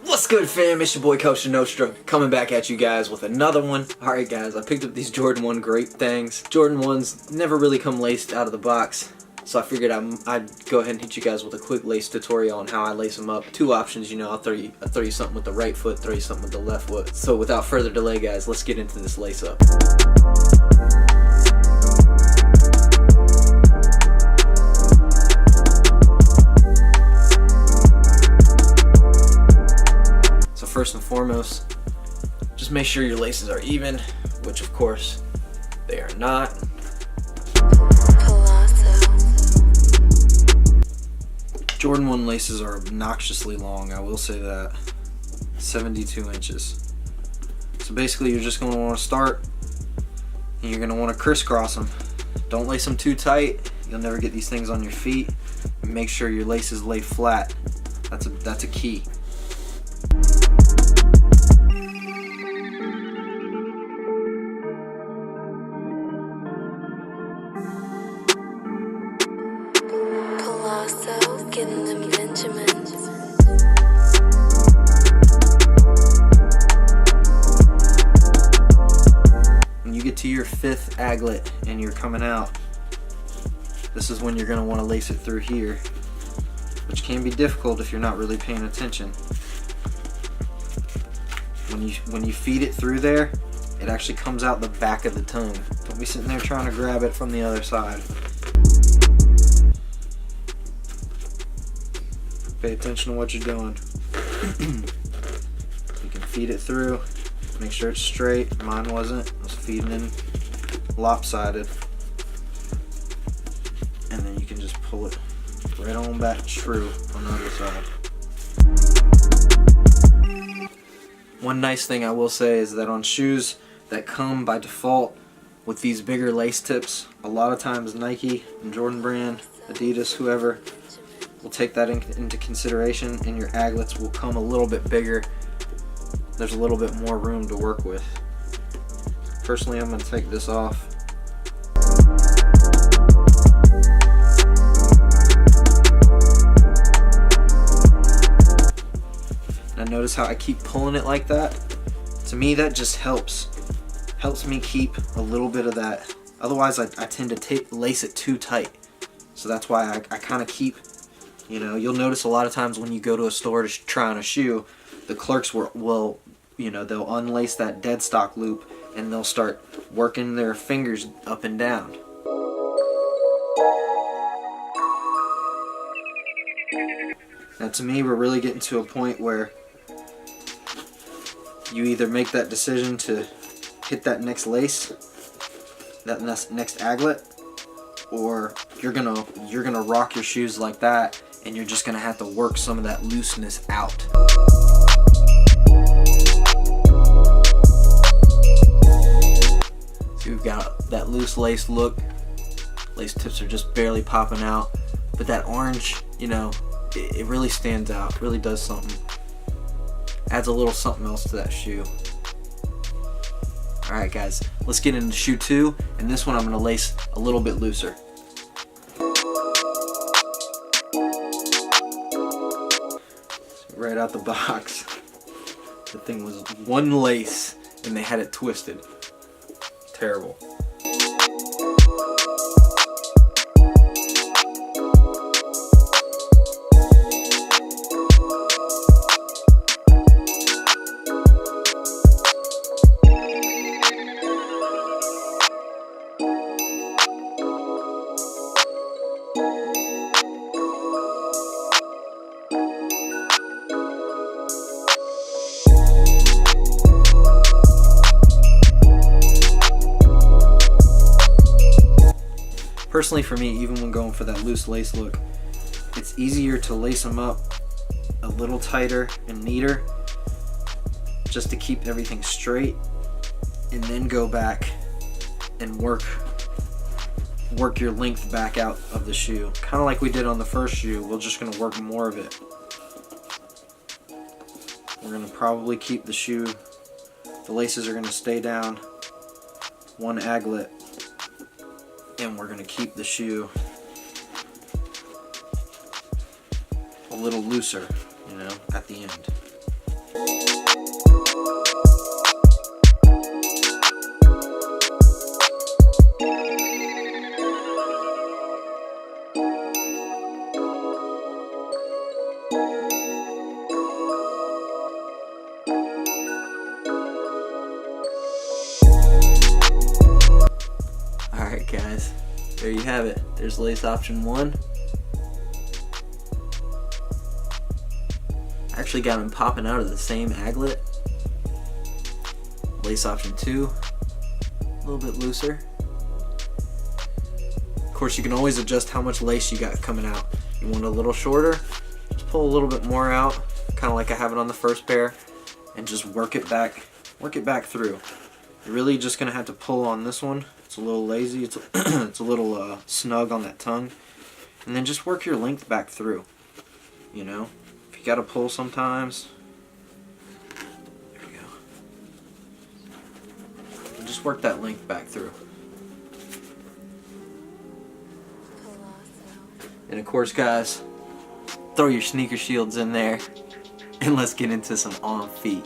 What's good, fam? It's your boy Coach Nostra coming back at you guys with another one. Alright guys, I picked up these Jordan 1 Grape things. Jordan 1s never really come laced out of the box, so I figured I'd go ahead and hit you guys with a quick lace tutorial on how I lace them up. Two options, you know, I'll throw you something with the right foot, throw you something with the left foot. So without further delay guys, let's get into this lace up. First and foremost, just make sure your laces are even, which of course they are not. Jordan 1 laces are obnoxiously long, I will say that. 72 inches. So basically you're just going to want to start and you're going to want to crisscross them. Don't lace them too tight, you'll never get these things on your feet. And make sure your laces lay flat. That's a key. Getting them Benjamins. When you get to your 5th aglet and you're coming out, this is when you're going to want to lace it through here, which can be difficult if you're not really paying attention. When you feed it through there, it actually comes out the back of the tongue. Don't be sitting there trying to grab it from the other side. Pay attention to what you're doing. You can feed it through, make sure it's straight. Mine wasn't, I was feeding in lopsided. And then you can just pull it right on back true on the other side. One nice thing I will say is that on shoes that come by default with these bigger lace tips, a lot of times Nike and Jordan brand, Adidas, whoever, we'll take that into consideration and your aglets will come a little bit bigger. There's a little bit more room to work with. Personally, I'm going to take this off. Now notice how I keep pulling it like that? To me that just helps me keep a little bit of that. Otherwise I tend to lace it too tight. So that's why I kind of keep. You know, you'll notice a lot of times when you go to a store to try on a shoe, the clerks will, you know, they'll unlace that dead stock loop and they'll start working their fingers up and down. Now to me, we're really getting to a point where you either make that decision to hit that next lace, that next aglet, or you're gonna rock your shoes like that, and you're just gonna have to work some of that looseness out. So we've got that loose lace look. Lace tips are just barely popping out, but that orange, you know, it really stands out. It really does something. Adds a little something else to that shoe. Alright guys, let's get into shoe 2, and this one I'm gonna lace a little bit looser. Right out the box, the thing was one lace and they had it twisted. Terrible. Personally for me, even when going for that loose lace look, it's easier to lace them up a little tighter and neater just to keep everything straight, and then go back and work your length back out of the shoe. Kind of like we did on the first shoe, we're just going to work more of it. We're going to probably keep the shoe, the laces are going to stay down one aglet, and we're going to keep the shoe a little looser, you know, at the end. Alright guys, there you have it. There's lace option 1. I actually got them popping out of the same aglet. Lace option 2, a little bit looser. Of course, you can always adjust how much lace you got coming out. You want it a little shorter, just pull a little bit more out, kind of like I have it on the first pair, and just work it back through. You're really just gonna have to pull on this one. It's a little lazy, it's a little snug on that tongue, and then just work your length back through. You know, if you gotta pull sometimes, there we go. And just work that length back through. And of course, guys, throw your sneaker shields in there, and let's get into some on feet.